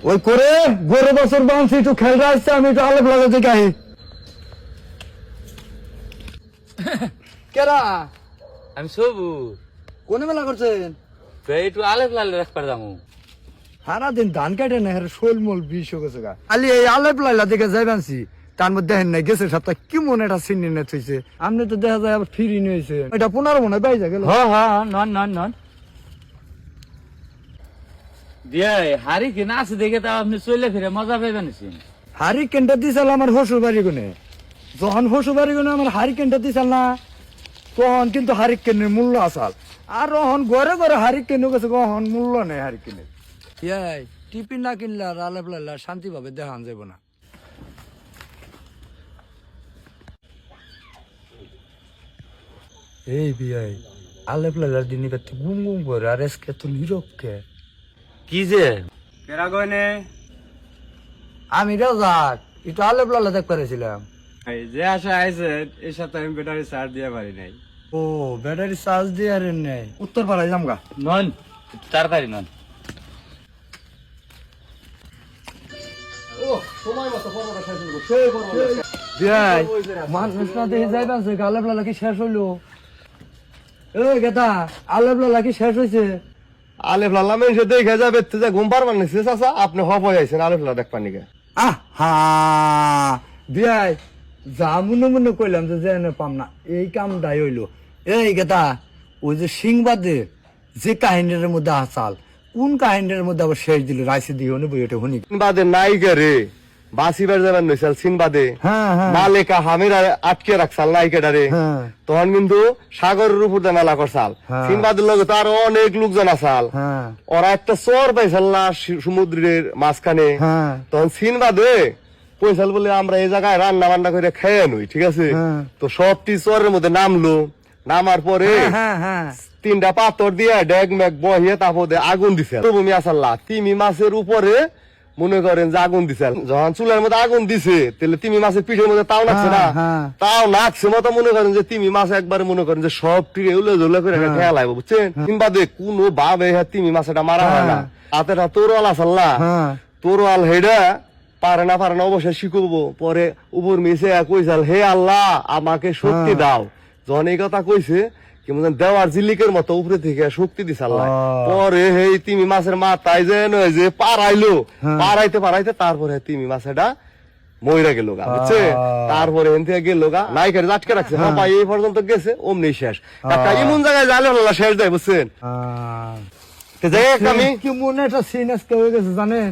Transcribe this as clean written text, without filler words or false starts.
ওই করে গরু বছর বাঁধছি একটু খেলতে আসছে, আমি একটু আলোক লাগাতে গাই। কেরা আমি সবুজ কোন মেলা করছেন? একটু আলেপ লালে রাখবার যাবো। সারাদিন ধান কাটে না, শোল মোল বিষ গেছে গা। আলি এই আলেপ লাইলা দিকে যাই বানছি, তার মধ্যে দেখেন নাই গেছে সপ্তাহ কি মনে একটা সিন্নি নেট হয়েছে। আপনি তো দেখা যায় আবার ফিরি নিয়েছে, এটা 15 মনে বাইজা গেল। হ্যাঁ নন নন নন দিয়ে হারি কি না আছে দেখে তা আপনি চলে ফিরে মজা পাইবেন। হারিকেনটা দিছাল আমার শ্বশুর বাড়ি গুনে, যখন শ্বশুর বাড়ি গুনে আমার হারিকেনটা দিছাল না, তখন কিন্তু হারিকেনের মূল্য আসাল। আর এখন ঘরে ঘরে হারিকেন গেছে, কখন মূল্য নেই হারিকেনের। ইয়াই টিপি না কিনলে আর আলেপ লাইলা শান্তি ভাবে দেখান যাব না। এই বিয়াই আলেপ লাইলার দিন নিবে গুম গুম করে, আর এসকে তো নীরবকে কি যে কেরা গয়নে আমি রাজাক একটু আলেপ লাইলা দেখ পেরেছিলাম। এই যে আশা আইছে এর সাথে আমি ব্যাটারি চার্জ দিয়ে পারি নাই। ও ব্যাটারি চার্জ দিয়ে আর নেই, উত্তর পাড়ায় যামগা। নন তাড়াতাড়ি নন। মানুষ না দেখে যাইবা আলেপ লালা কি শেষ হইলো? এই গেতা আলেপ লালা কি শেষ হয়েছে? আলেফ লাল্লা মেয়ে দেখে যাবে ঘুম পারবার নিছে চাচা, আপনি হপ হয়ে আইছেন আলেফ লাল্লা দেখবার নিকে। আহা বিয়াই যা মনে মনে কইলাম যে যেন পাম না, এই কামটাই হইলো। এই গেতা ওই যে সিংবাদে যে কাহিনীর মধ্যে আসাল, কোন কাহিনীর মধ্যে আবার শেষ দিল রাইসে দিয়ে বইটা শুনি। বাদে নায়িকা রে বাসিবার যাবেন নইসাল সিনবাদে হ্যাঁ হ্যাঁ মালেকা হামিরা আটকে রাখছাল নায়িকাটারে, হ্যাঁ তখন কিন্তু সাগরের উপর দিয়ে মেলা করছাল। হ্যাঁ। সিনবাদের লগে তো আরো অনেক লোকজন আসাল, হ্যাঁ ওরা একটা চর পাইছাল না সমুদ্রের মাঝখানে। হ্যাঁ তখন সিনবাদে পয়সাল বলে আমরা এই জায়গায় রান্না বান্না করে খেয়ে নই, ঠিক আছে। হ্যাঁ। তো সবটি চরের মধ্যে নামলো, নামার পরে হ্যাঁ হ্যাঁ তিনটা পাথর দিয়ে ডেগ মেঘ বহিয়ে তারপরে আগুন দিছে প্রভূমি আসাল্লাহ তিমি মাছের উপরে মনে করেন যে আগুন দিছে। যখন চুলের মধ্যে আগুন দিছে তাহলে তিমি মাছের পিঠের মধ্যে তাও নাকছে না, হ্যাঁ। তাও নাকছে মতো মনে করেন যে তিমি মাছ একবারে মনে করেন যে সব টিকে উলে ঝুলে করে খেয়াল আইব, বুঝছেন। কিংবা দে কোন ভাবে তিমি মাছটা মারা হয় না। হাতের তোরওয়াল আসাল্লাহ, হ্যাঁ তোরওয়াল হেডা পারে না অবশ্যই শিখবো। পরে উপর মিশে কইসাল হে আল্লাহ আমাকে শক্তি দাও। যখন এই কথা কইছে কেমন দেওয়ার জিলিকের মতো উপরে থেকে শক্তি দিছে আল্লাহ। পরে এই তিমি মাছের মাথায় যে পারাইলো, পারাইতে পারাইতে তারপরে তিমি মাছটা মইরা গেল গা, বুঝছে। তারপরে এন থেকে গেল গা, নায়িকার আটকে রাখছে, বাবা এই পর্যন্ত গেছে অমনি শেষ। একটা এমন জায়গায় যাইলে আল্লাহ শেষ দেয়, বুঝছেন। আহ, তো যাই হোক আমি কি মনে একটা সিন আজকে হয়ে গেছে জানেন।